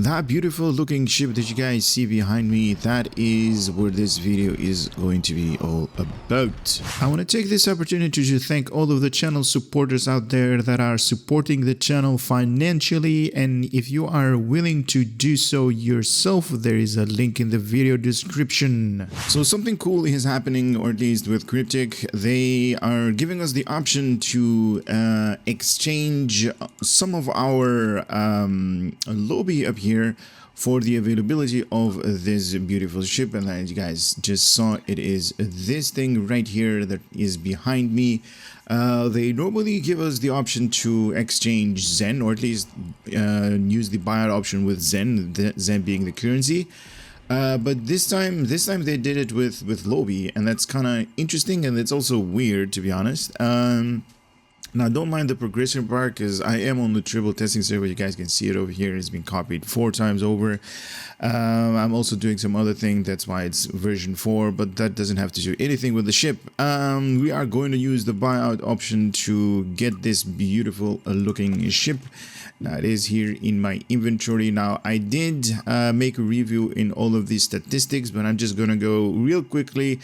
That beautiful looking ship that you guys see behind me, that is where this video is going to be all about. I want to take this opportunity to thank all of the channel supporters out there that are supporting the channel financially, and if you are willing to do so yourself, there is a link in the video description. So something cool is happening, or at least with Cryptic. They are giving us the option to exchange some of our lobby up here for the availability of this beautiful ship, and as you guys just saw, it is this thing right here that is behind me. They normally give us the option to exchange Zen, or at least use the buyout option with Zen, Zen being the currency. But this time they did it with lobby, and that's kind of interesting, and it's also weird, to be honest. Now, don't mind the progression part, because I am on the triple testing server. You guys can see it over here. It's been copied 4 times over. I'm also doing some other thing. That's why it's version 4, but that doesn't have to do anything with the ship. We are going to use the buyout option to get this beautiful looking ship. Now, it is here in my inventory. Now, I did make a review in all of these statistics, but I'm just going to go real quickly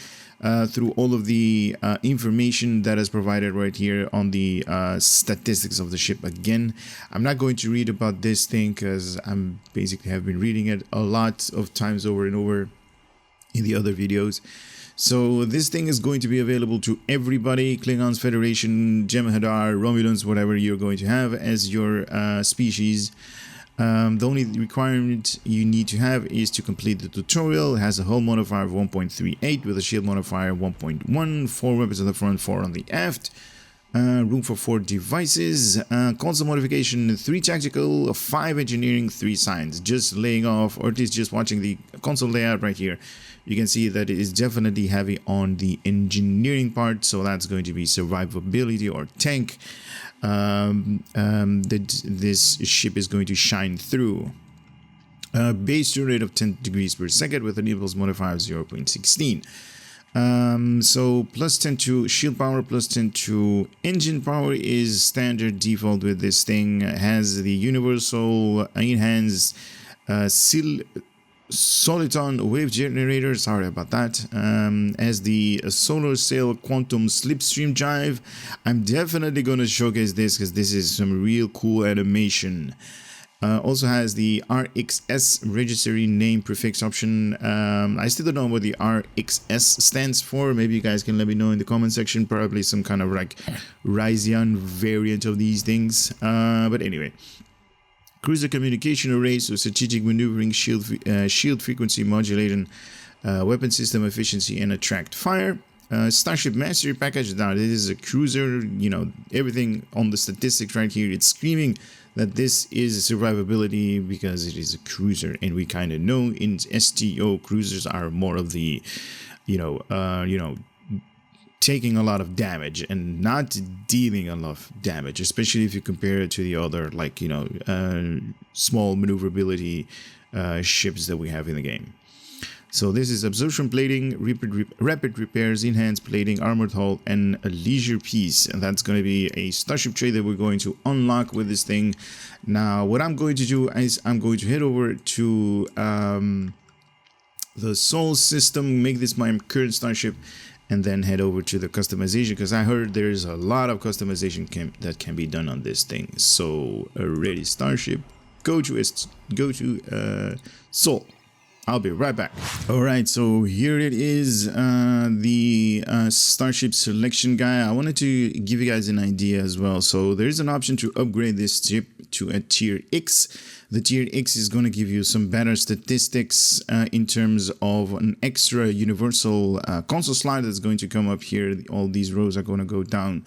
through all of the information that is provided right here on the statistics of the ship. Again, I'm not going to read about this thing because I'm basically have been reading it a lot of times over and over in the other videos. So this thing is going to be available to everybody: Klingons, Federation, Jem'Hadar, Romulans, whatever you're going to have as your species. The only requirement you need to have is to complete the tutorial. It has a hull modifier of 1.38 with a shield modifier 1.1, 4 weapons on the front, 4 on the aft. Room for 4 devices. Console modification: 3 tactical, 5 engineering, 3 science. Just laying off, or at least just watching the console layout right here, you can see that it is definitely heavy on the engineering part. So that's going to be survivability or tank. That this ship is going to shine through. Base turn rate of 10 degrees per second with an impulse modifier of 0.16. So plus 10 to shield power, plus 10 to engine power is standard default with this thing. It has the universal enhanced soliton wave generator, sorry about that, as the solar sail quantum slipstream drive. I'm definitely going to showcase this because this is some real cool animation. Also has the RXS registry name prefix option. I still don't know what the RXS stands for. Maybe you guys can let me know in the comment section. Probably some kind of like Risian variant of these things. But anyway, cruiser communication array, so strategic maneuvering, shield frequency modulating, weapon system efficiency, and attract fire. Starship mastery package. Now this is a cruiser. You know, everything on the statistics right here, it's screaming that this is survivability because it is a cruiser, and we kind of know in STO cruisers are more of the, taking a lot of damage and not dealing a lot of damage, especially if you compare it to the other, like, small maneuverability ships that we have in the game. So this is absorption plating, rapid repairs, enhanced plating, armored hull, and a leisure piece. And that's going to be a starship trait that we're going to unlock with this thing. Now, what I'm going to do is I'm going to head over to the Sol system, make this my current starship, and then head over to the customization, because I heard there's a lot of customization that can be done on this thing. So, ready starship, go to Sol. I'll be right back. Alright, so here it is, the starship selection guy. I wanted to give you guys an idea as well. So there's an option to upgrade this ship to a tier X. The tier X is going to give you some better statistics in terms of an extra universal console slide that's going to come up here. All these rows are going to go down,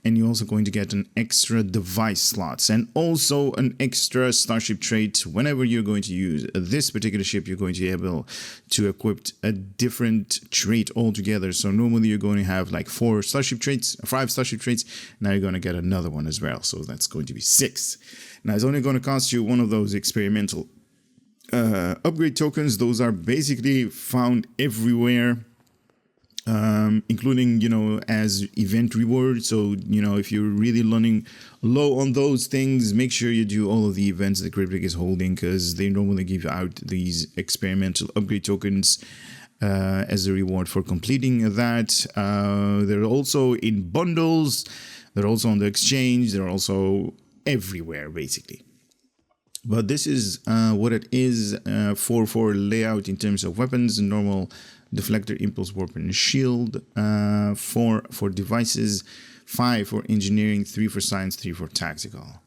and you're also going to get an extra device slots and also an extra starship trait. Whenever you're going to use this particular ship, you're going to be able to equip a different trait altogether. So normally you're going to have like 4 starship traits, 5 starship traits. Now you're going to get another one as well. So that's going to be 6. Now it's only going to cost you one of those experimental upgrade tokens. Those are basically found everywhere. including, as event reward. So, if you're really running low on those things, make sure you do all of the events that Cryptic is holding, because they normally give out these experimental upgrade tokens as a reward for completing that. They're also in bundles, they're also on the exchange, they're also everywhere, basically. But this is what it is for layout in terms of weapons: normal, deflector, impulse, warp, and shield. 4 for devices, 5 for engineering, 3 for science, 3 for tactical.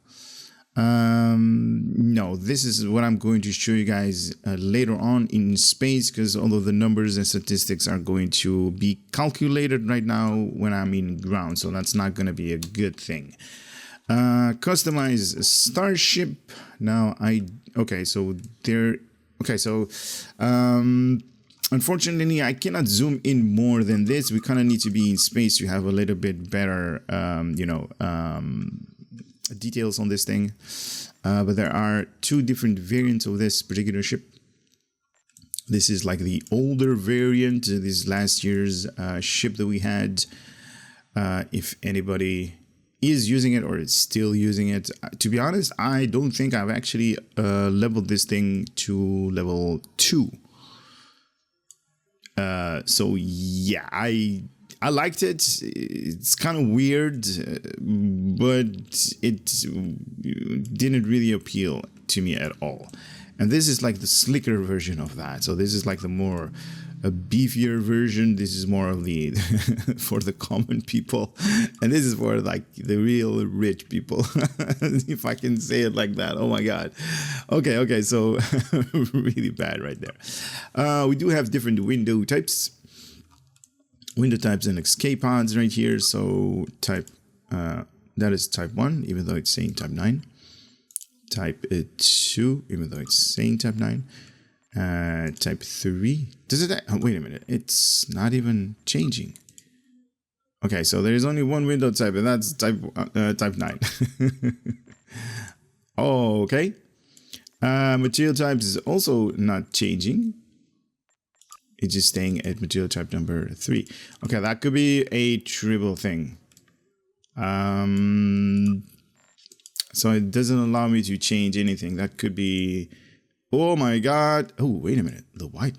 No, this is what I'm going to show you guys later on in space, because all of the numbers and statistics are going to be calculated right now when I'm in ground, so that's not going to be a good thing. Customize starship. Now unfortunately I cannot zoom in more than this. We kind of need to be in space to have a little bit better details on this thing, but there are 2 different variants of this particular ship. This is like the older variant. This is last year's ship that we had. If anybody is using it or is still using it, to be honest, I don't think I've actually leveled this thing to level 2. So yeah, I liked it. It's kind of weird, but it didn't really appeal to me at all. And this is like the slicker version of that. So this is like the more a beefier version. This is more of the for the common people, and this is for like the real rich people, if I can say it like that. Oh my god. Okay, so really bad right there. We do have different window types and escape pods right here. So type that is type 1, even though it's saying type 9. Type 2, even though it's saying type 9. Type 3. Does it? Wait a minute. It's not even changing. Okay, so there is only one window type, and that's type 9. Okay. Material types is also not changing. It's just staying at material type number 3. Okay, that could be a triple thing. So it doesn't allow me to change anything. That could be... Oh my god. Oh, wait a minute. The white.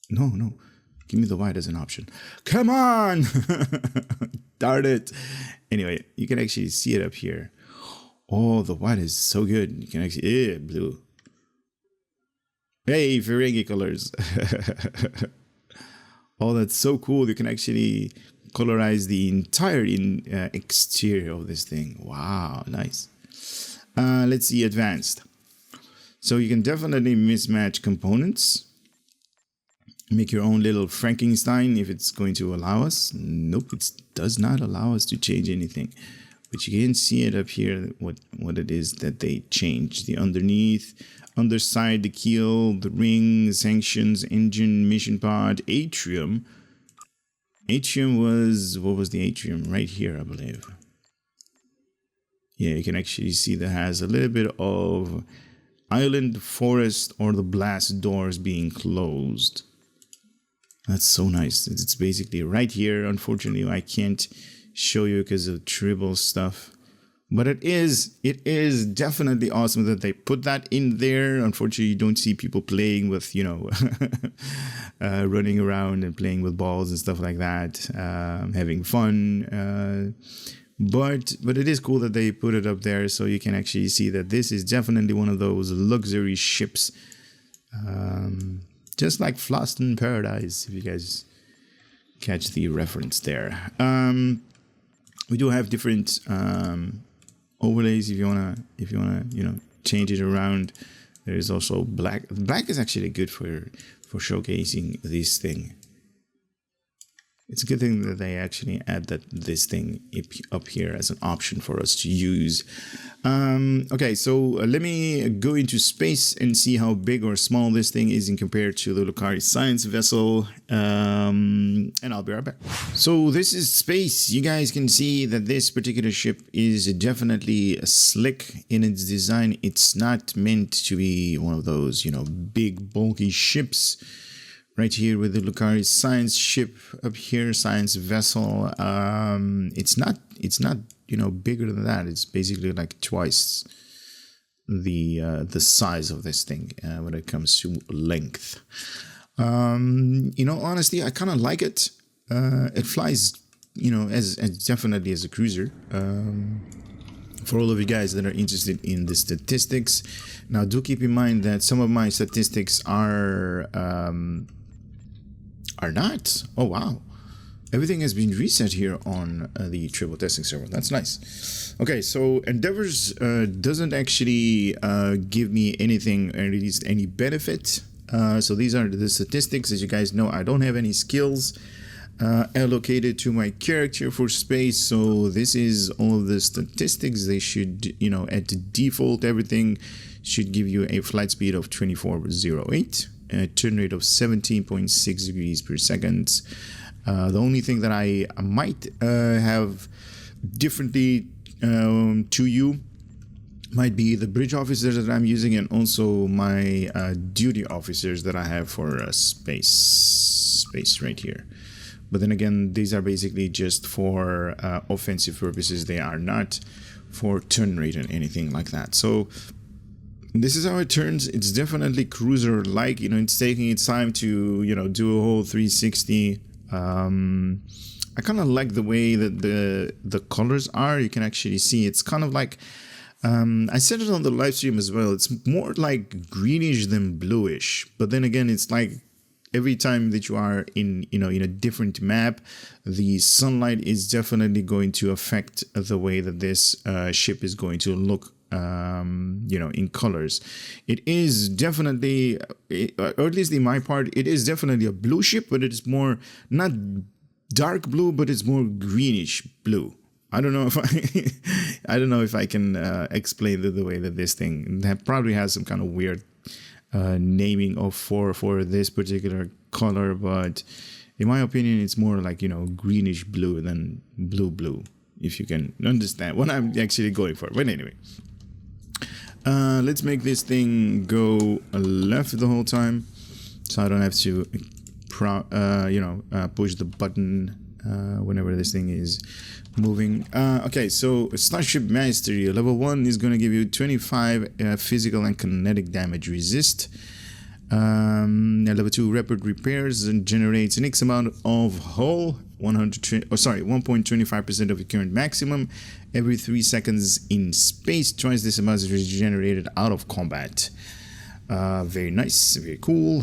No. Give me the white as an option. Come on! Darn it. Anyway, you can actually see it up here. Oh, the white is so good. You can actually... blue. Hey, Ferengi colors. Oh, that's so cool. You can actually colorize the entire exterior of this thing. Wow, nice. Let's see advanced. So you can definitely mismatch components. Make your own little Frankenstein if it's going to allow us. Nope, it does not allow us to change anything. But you can see it up here, what it is that they changed. The underside, the keel, the ring, sanctions, engine, mission pod, atrium. Atrium was, what was the atrium? Right here, I believe. Yeah, you can actually see that has a little bit of island, forest, or the blast doors being closed. That's so nice. It's basically right here. Unfortunately, I can't show you because of tribal stuff. But it is definitely awesome that they put that in there. Unfortunately, you don't see people playing with, running around and playing with balls and stuff like that, having fun. But it is cool that they put it up there, so you can actually see that this is definitely one of those luxury ships, just like Fhloston Paradise, if you guys catch the reference there. We do have different overlays if you wanna change it around. There is also black. Black is actually good for showcasing this thing. It's a good thing that they actually add this thing up here as an option for us to use. Okay, so let me go into space and see how big or small this thing is in compared to the Lucari science vessel. And I'll be right back. So this is space. You guys can see that this particular ship is definitely slick in its design. It's not meant to be one of those, big bulky ships. right here with the Lucari science ship up here, science vessel. It's not bigger than that. It's basically like twice the size of this thing when it comes to length. Honestly, I kind of like it. It flies, as definitely as a cruiser. For all of you guys that are interested in the statistics, now do keep in mind that some of my statistics are not. Oh wow, everything has been reset here on the triple testing server. That's nice. Okay, so Endeavors doesn't actually give me anything, or at least any benefit. So these are the statistics. As you guys know, I don't have any skills allocated to my character for space, so this is all of the statistics. They should, at the default, everything should give you a flight speed of 2408, a turn rate of 17.6 degrees per second. The only thing that I might have differently to you might be the bridge officers that I'm using, and also my duty officers that I have for space right here. But then again, these are basically just for offensive purposes. They are not for turn rate and anything like that. So this is how it turns. It's definitely cruiser-like. It's taking its time to, do a whole 360. I kind of like the way that the colors are. You can actually see it's kind of like, I said it on the live stream as well. It's more like greenish than bluish. But then again, it's like every time that you are in a different map, the sunlight is definitely going to affect the way that this ship is going to look, in colors. It is definitely, or at least in my part, it is definitely a blue ship, but it's more not dark blue, but it's more greenish blue. I don't know if I can explain the way that this thing that probably has some kind of weird naming of for this particular color, but in my opinion, it's more like greenish blue than blue. If you can understand what I'm actually going for. But anyway, let's make this thing go left the whole time, so I don't have to push the button whenever this thing is moving. Okay, so Starship Mastery level 1 is going to give you 25 physical and kinetic damage resist. Level 2 rapid repairs and generates an X amount of hull, 1.25% of the current maximum every 3 seconds in space. Twice this amount is regenerated out of combat. Very nice, very cool.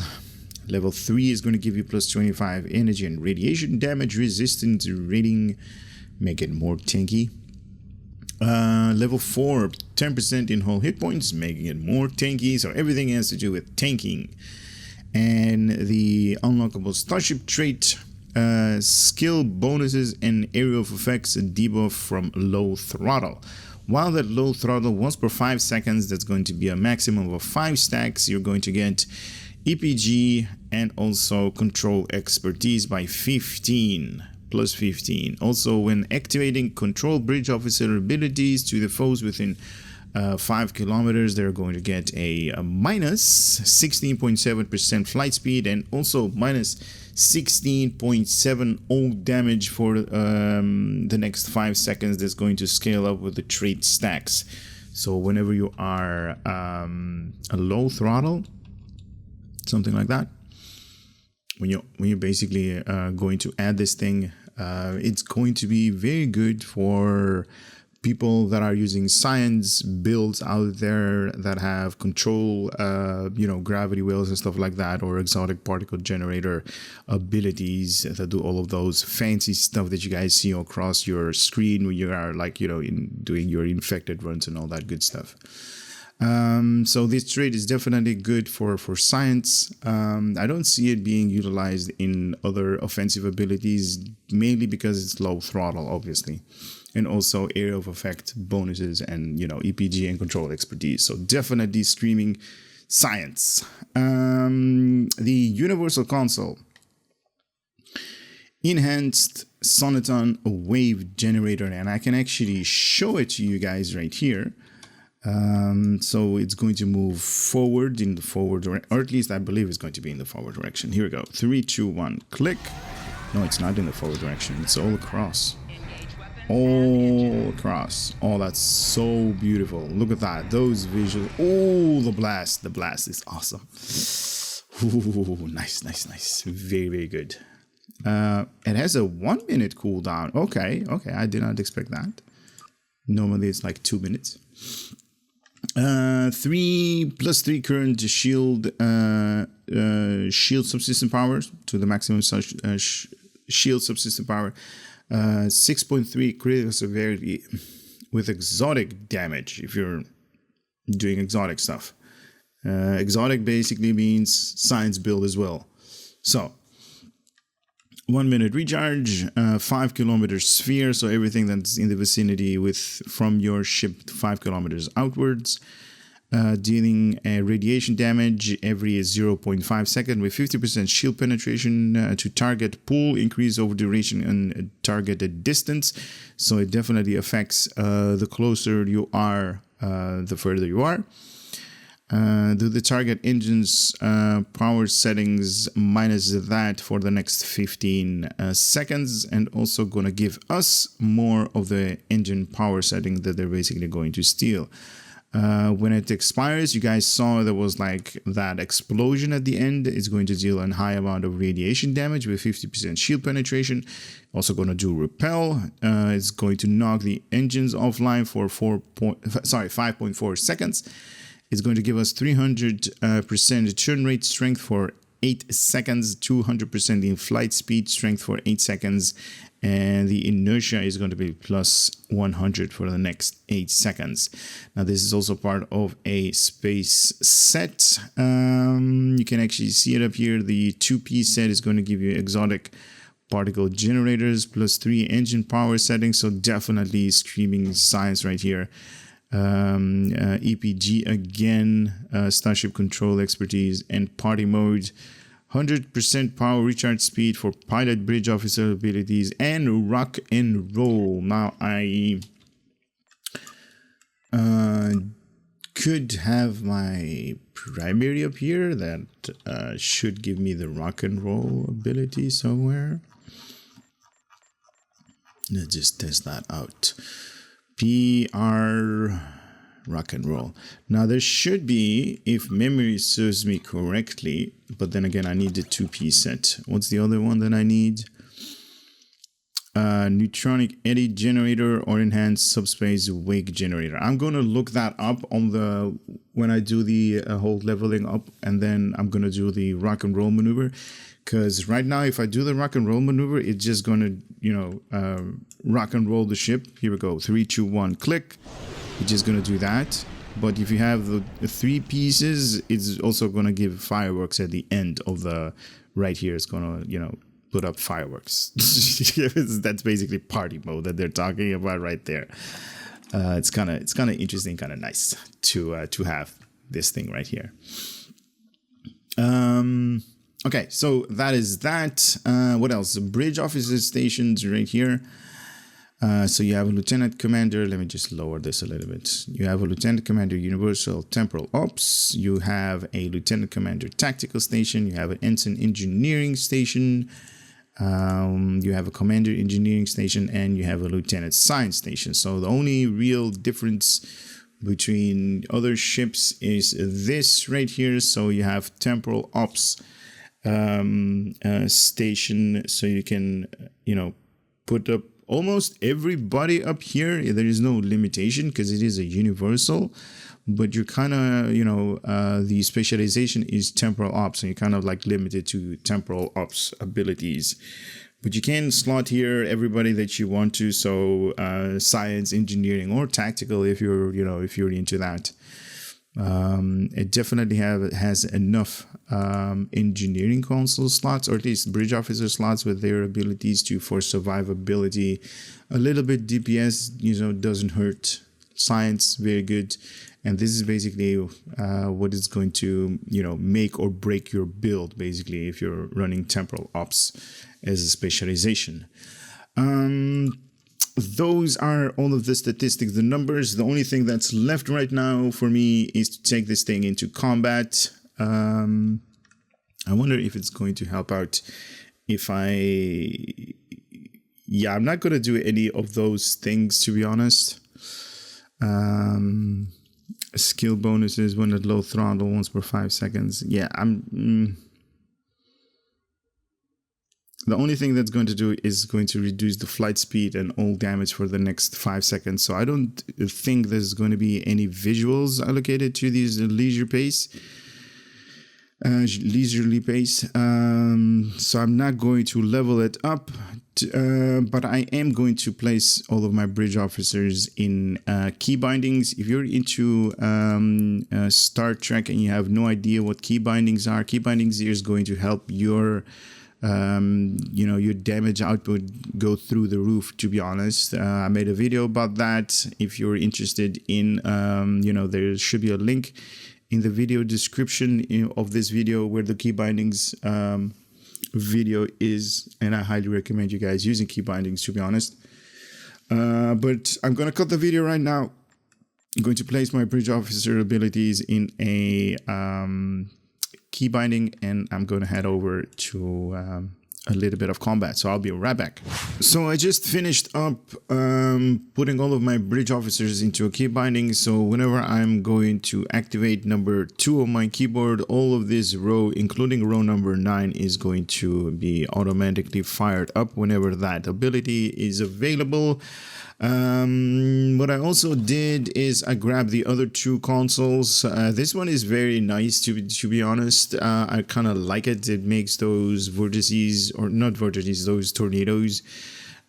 Level 3 is going to give you plus 25 energy and radiation damage resistance rating, make it more tanky. Level 4, 10% in whole hit points, making it more tanky. So everything has to do with tanking. And the unlockable starship trait, skill bonuses and area of effects debuff from low throttle. While that low throttle, once per 5 seconds, that's going to be a maximum of 5 stacks. You're going to get EPG and also control expertise by 15. Plus 15. Also, when activating control bridge officer abilities to the foes within 5 kilometers, they're going to get a minus 16.7% flight speed and also minus 16.70 damage for the next 5 seconds. That's going to scale up with the trait stacks. So whenever you are a low throttle, something like that, when you're basically going to add this thing, it's going to be very good for people that are using science builds out there that have control, gravity wells and stuff like that, or exotic particle generator abilities that do all of those fancy stuff that you guys see across your screen when you are doing your infected runs and all that good stuff. So this trait is definitely good for science. I don't see it being utilized in other offensive abilities, mainly because it's low throttle, obviously, and also area of effect bonuses and EPG and control expertise. So definitely screaming science. The Universal Console, enhanced Sonoton wave generator, and I can actually show it to you guys right here. So it's going to move forward in the forward direction, or at least I believe it's going to be in the forward direction. Here we go. 3, 2, 1, click. No, it's not in the forward direction. It's all across. All across. Oh, that's so beautiful. Look at that. Those visuals. Oh, the blast. The blast is awesome. Ooh, nice, nice, nice. Very, very good. It has a 1 minute cooldown. Okay, okay. I did not expect that. Normally it's like 2 minutes. 3+3 current shield shield subsystem power to the maximum shield subsystem power. 6.3 critical severity with exotic damage if you're doing exotic stuff. Exotic basically means science build as well. So 1 minute recharge, 5 kilometer sphere, so everything that's in the vicinity from your ship 5 kilometers outwards, dealing radiation damage every 0.5 second with 50% shield penetration to target pool, increase over duration and targeted distance. So it definitely affects the closer you are, the further you are. Do the target engine's power settings minus that for the next 15 seconds, and also gonna give us more of the engine power setting that they're basically going to steal. When it expires, you guys saw there was like that explosion at the end. It's going to deal a high amount of radiation damage with 50% shield penetration. Also going to do repel. It's going to knock the engines offline for 5.4 seconds. It's going to give us 300% turn rate strength for 8 seconds, 200% in flight speed strength for 8 seconds, and the inertia is going to be plus 100 for the next 8 seconds. Now this is also part of a space set. You can actually see it up here. The 2-piece set is going to give you exotic particle generators plus 3 engine power settings, so definitely screaming science right here. EPG again, Starship Control Expertise, and Party Mode. 100% power recharge speed for pilot bridge officer abilities, and rock and roll. Now I could have my primary up here that should give me the rock and roll ability somewhere. Let's just test that out. PR rock and roll. Now there should be, if memory serves me correctly, but then again I need the 2-piece set. What's the other one that I need? Neutronic eddy generator or enhanced subspace wake generator. I'm going to look that up on when I do the whole leveling up, and then I'm going to do the rock and roll maneuver. Because right now, if I do the rock and roll maneuver, it's just going to, rock and roll the ship. Here we go. 3, 2, 1, click. It's just going to do that. But if you have the 3 pieces, it's also going to give fireworks at the end of the, right here. It's going to, put up fireworks. That's basically party mode that they're talking about right there. It's kind of interesting, kind of nice to have this thing right here. Okay, so that is that. What else? Bridge officer stations right here. So you have a lieutenant commander. Let me just lower this a little bit. You have a lieutenant commander universal temporal ops. You have a lieutenant commander tactical station. You have an ensign engineering station. You have a commander engineering station, and you have a lieutenant science station. So the only real difference between other ships is this right here. So you have temporal ops station, so you can put up almost everybody up here. There is no limitation because it is a universal, but you're kind of the specialization is temporal ops, and you're kind of like limited to temporal ops abilities. But you can slot here everybody that you want to, so science, engineering, or tactical if you're into that. It definitely has enough engineering console slots, or at least bridge officer slots with their abilities for survivability. A little bit DPS, doesn't hurt. Science, very good. And this is basically what is going to, make or break your build, basically, if you're running temporal ops as a specialization. those are all of the statistics, the numbers. The only thing that's left right now for me is to take this thing into combat. I wonder if it's going to help out if yeah, I'm not going to do any of those things, to be honest. Skill bonuses when at low throttle once per 5 seconds. Yeah, the only thing that's going to do is going to reduce the flight speed and all damage for the next 5 seconds. So I don't think there's going to be any visuals allocated to these leisurely pace. So I'm not going to level it up, but I am going to place all of my bridge officers in key bindings. If you're into Star Trek and you have no idea what key bindings are, key bindings is going to help your your damage output go through the roof, to be honest. I made a video about that. If you're interested in, there should be a link in the video description of this video where the key bindings video is, and I highly recommend you guys using key bindings, to be honest. But I'm going to cut the video right now. I'm going to place my bridge officer abilities in a key binding, and I'm going to head over to a little bit of combat, so I'll be right back. So I just finished up putting all of my bridge officers into a key binding, so whenever I'm going to activate number 2 on my keyboard, all of this row, including row number 9, is going to be automatically fired up whenever that ability is available. What I also did is I grabbed the other 2 consoles. This one is very nice, to be honest. I kind of like it. It makes those vortices, or not vortices, those tornadoes.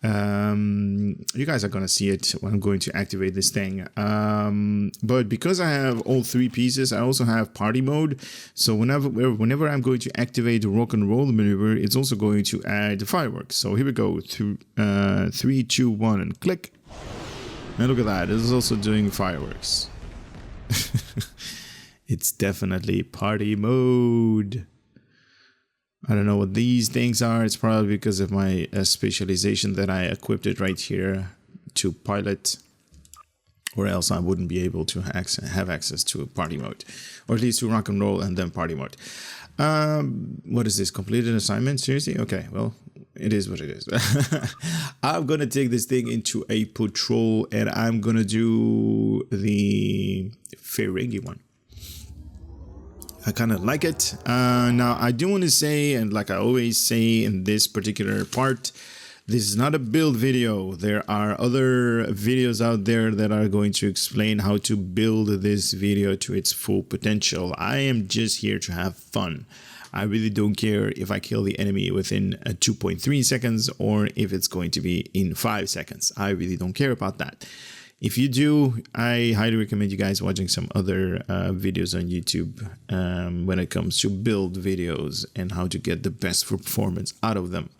You guys are gonna see it when I'm going to activate this thing. But because I have all 3 pieces, I also have party mode. So whenever I'm going to activate the rock and roll maneuver, it's also going to add the fireworks. So here we go. 3, 2, 1, and click. And look at that. This is also doing fireworks. It's definitely party mode. I don't know what these things are. It's probably because of my specialization that I equipped it right here to pilot, or else I wouldn't be able to have access to a party mode, or at least to rock and roll and then party mode. What is this? Completed assignment? Seriously? Okay, well, it is what it is. I'm gonna take this thing into a patrol, and I'm gonna do the Ferengi one. I kind of like it. Now, I do want to say, and like I always say in this particular part, this is not a build video. There are other videos out there that are going to explain how to build this video to its full potential. I am just here to have fun. I really don't care if I kill the enemy within 2.3 seconds or if it's going to be in 5 seconds. I really don't care about that. If you do, I highly recommend you guys watching some other videos on YouTube when it comes to build videos and how to get the best performance out of them.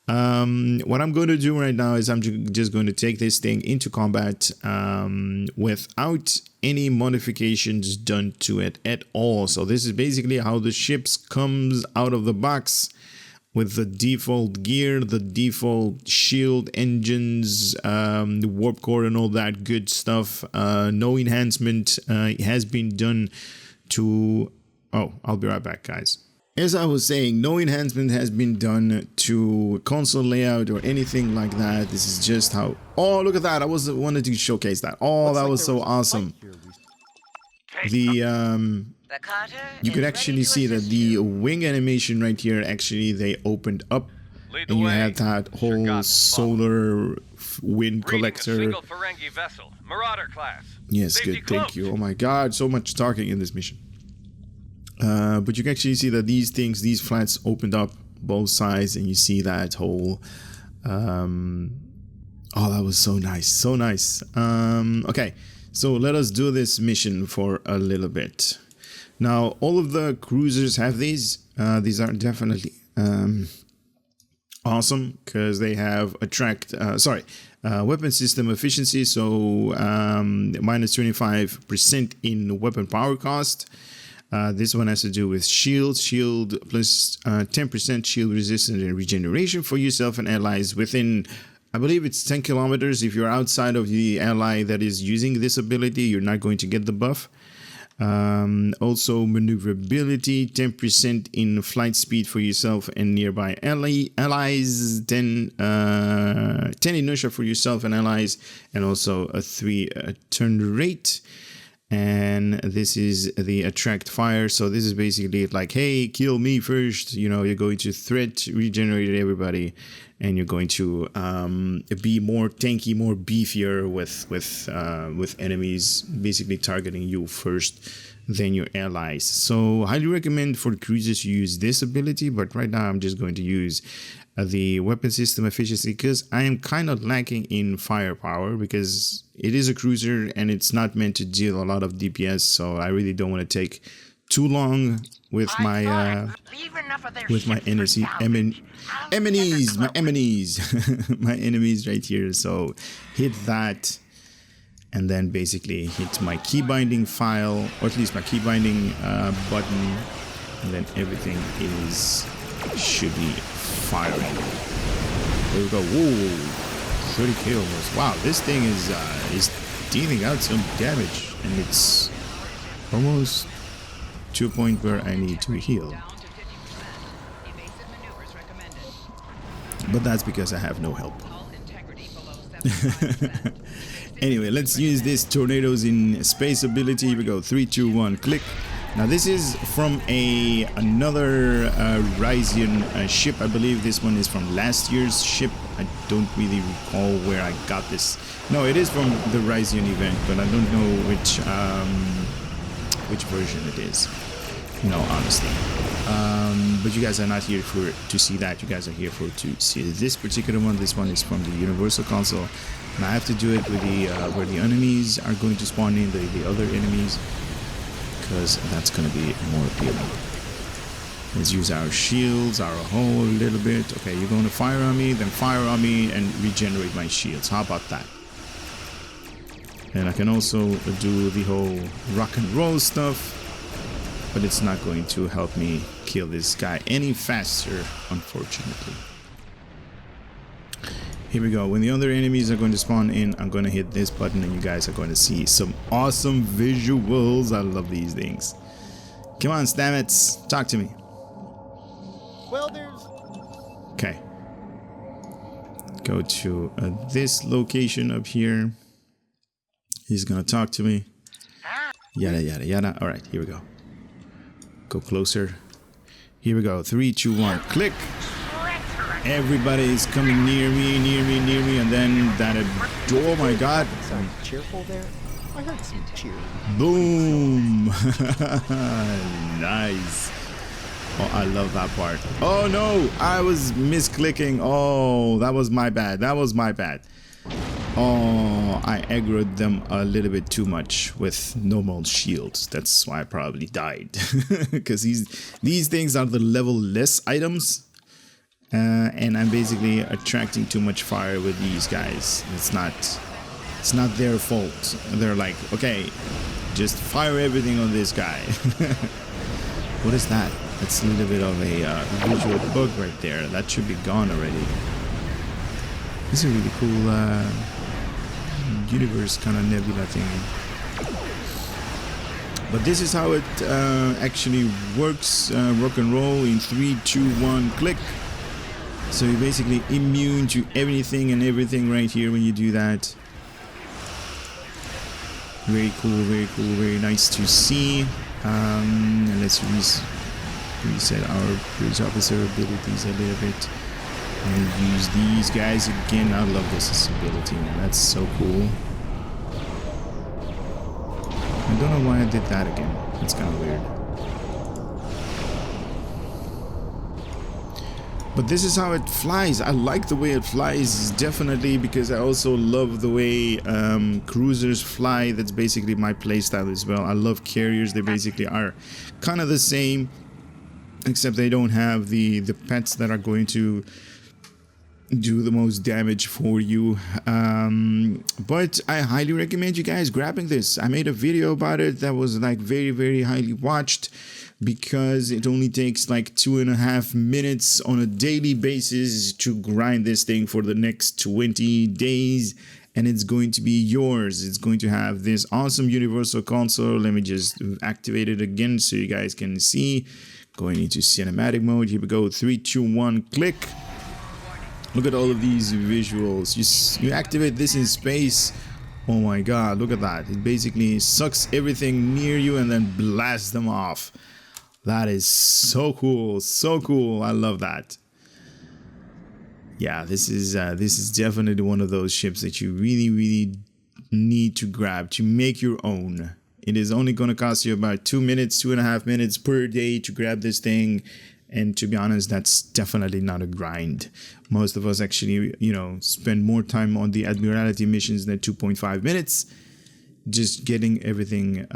What I'm going to do right now is I'm just going to take this thing into combat without any modifications done to it at all. So this is basically how the ships comes out of the box, with the default gear, the default shield engines, the warp core and all that good stuff. No enhancement has been done to... Oh, I'll be right back, guys. As I was saying, no enhancement has been done to console layout or anything like that. This is just how... Oh, look at that. I wanted to showcase that. Oh, that was so awesome. You could actually see that the wing animation right here, actually, they opened up. And you had that whole solar wind collector. Yes, good, thank you. Oh my god, so much talking in this mission. But you can actually see that these flats opened up both sides, and you see that whole... oh, that was so nice, so nice. Okay, so let us do this mission for a little bit. Now, all of the cruisers have these. These are definitely awesome because they have weapon system efficiency, so minus 25% in weapon power cost. This one has to do with shield plus 10% shield resistance and regeneration for yourself and allies within I believe it's 10 kilometers. If you're outside of the ally that is using this ability, you're not going to get the buff. Also maneuverability, 10% in flight speed for yourself and nearby allies, 10 inertia for yourself and allies, and also a 3 turn rate. And this is the attract fire. So this is basically like, hey, kill me first. You know, you're going to threat regenerate everybody, and you're going to be more tanky, more beefier with enemies, basically targeting you first, then your allies. So highly recommend for cruisers to use this ability, but right now I'm just going to use the weapon system efficiency because I am kind of lacking in firepower because it is a cruiser and it's not meant to deal a lot of DPS. So I really don't want to take too long with my enemies, my enemies right here. So hit that and then basically hit my key binding file, or at least my key binding button, and then everything should be firing. There we go. Whoa, 30 kills. Wow, this thing is dealing out some damage, and it's almost to a point where I need to heal. But that's because I have no help. Anyway, let's use this tornadoes in space ability. Here we go. 3, 2, 1, click. Now this is from another Risian ship. I believe this one is from last year's ship. I don't really recall where I got this. No, it is from the Risian event, but I don't know which version it is. No, honestly. But you guys are not here to see that. You guys are here to see this particular one. This one is from the Universal Console, and I have to do it with the where the enemies are going to spawn in, the other enemies, because that's going to be more appealing. Let's use our shields, our hull a little bit. Okay, you're going to fire on me, then fire on me, and regenerate my shields. How about that? And I can also do the whole rock and roll stuff, but it's not going to help me kill this guy any faster, unfortunately. Here we go. When the other enemies are going to spawn in, I'm going to hit this button and you guys are going to see some awesome visuals. I love these things. Come on, Stamets, talk to me. Well, there's... Okay. Go to this location up here. He's going to talk to me. Yada, yada, yada. All right, here we go. Go closer. Here we go. 3, 2, 1. Click. Everybody is coming near me, and then that. Oh my God! Sound cheerful there. I heard some cheering. Boom! Nice. Oh, I love that part. Oh no! I was misclicking. Oh, that was my bad. That was my bad. Oh, I aggroed them a little bit too much with normal shields. That's why I probably died. Because these things are the level less items. And I'm basically attracting too much fire with these guys. It's not their fault. They're like, okay, just fire everything on this guy. What is that? That's a little bit of a visual bug right there. That should be gone already. This is a really cool universe kind of nebula thing. But this is how it actually works. Rock and roll in 3, 2, 1, click. So you're basically immune to anything and everything right here when you do that. Very cool, very nice to see. And let's reset our bridge officer abilities a little bit. And use these guys again. I love this ability, man. That's so cool. I don't know why I did that again. It's kind of weird. But this is how it flies. I like the way it flies, definitely, because I also love the way cruisers fly. That's basically my playstyle as well. I love carriers. They basically are kind of the same, except they don't have the pets that are going to do the most damage for you. But I highly recommend you guys grabbing this. I made a video about it that was like very highly watched. because it only takes like 2.5 minutes on a daily basis to grind this thing for the next 20 days, and it's going to be yours. It's going to have this awesome universal console. Let me just activate it again so you guys can see. Going into cinematic mode. Here we go. 3, 2, 1, click. Look at all of these visuals. You activate this in space. Oh my god, look at that. It basically sucks everything near you and then blasts them off. That is so cool. So cool. I love that. Yeah, this is definitely one of those ships that you really need to grab to make your own. It is only going to cost you about 2.5 minutes per day to grab this thing. And to be honest, that's definitely not a grind. Most of us actually, spend more time on the Admiralty missions than 2.5 minutes. Just getting everything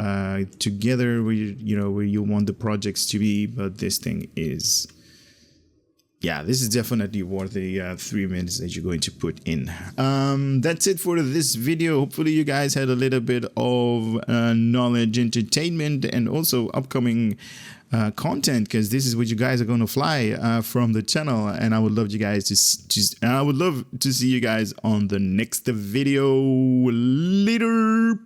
together where you want the projects to be. But this thing is... yeah, this is definitely worth the 3 minutes that you're going to put in. That's it for this video. Hopefully you guys had a little bit of knowledge, entertainment, and also upcoming content, because this is what you guys are going to fly from the channel. And I would love you guys I would love to see you guys on the next video. Later.